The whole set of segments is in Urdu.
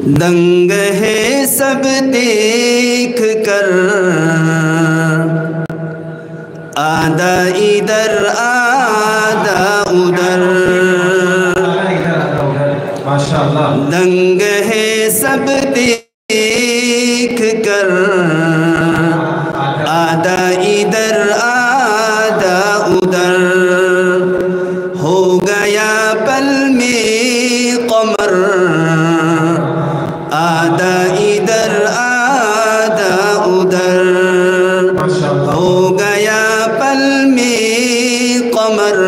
دنگ ہے سب دیکھ کر آدھا ادھر آدھا ادھر دنگ ہے سب دیکھ کر آدھا ادھر آدھا ادھر ہو گیا پل میں قمر آدھا ادھر آدھا ادھر ہو گیا پل میں قمر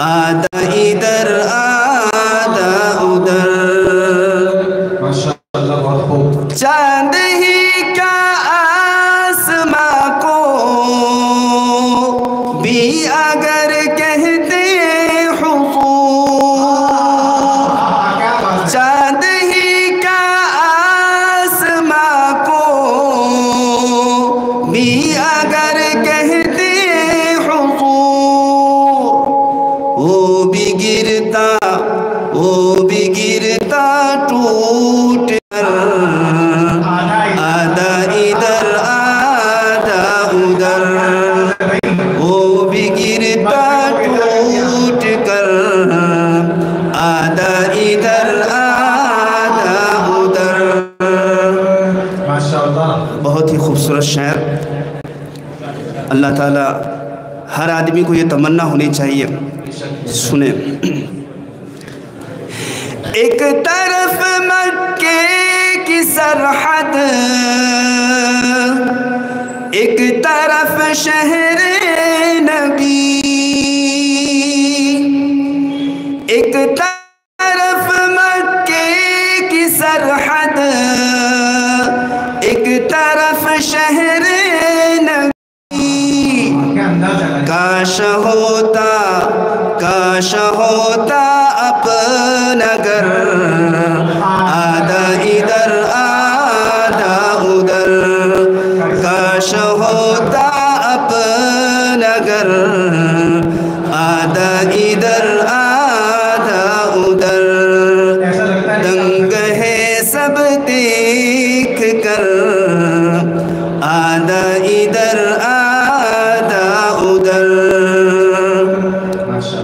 آدھا ادھر آدھا ادھر چاند ہی کا آسماں کو بھی اگر کہتے چاند ہی کا آسماں کو بھی اگر کہتے وہ بھی گرتا ٹوٹ کر آدھا ادھر آدھا ادھر وہ بھی گرتا ٹوٹ کر آدھا ادھر آدھا ادھر. بہت ہی خوبصورت شعر. اللہ تعالیٰ ہر آدمی کو یہ تمنا ہونی چاہیے. سنیں. ایک طرف مکے کی سرحد ایک طرف شہر نبی ایک طرف مکے کی سرحد ایک طرف شہر نبی کاش ہوتا اپنا گھر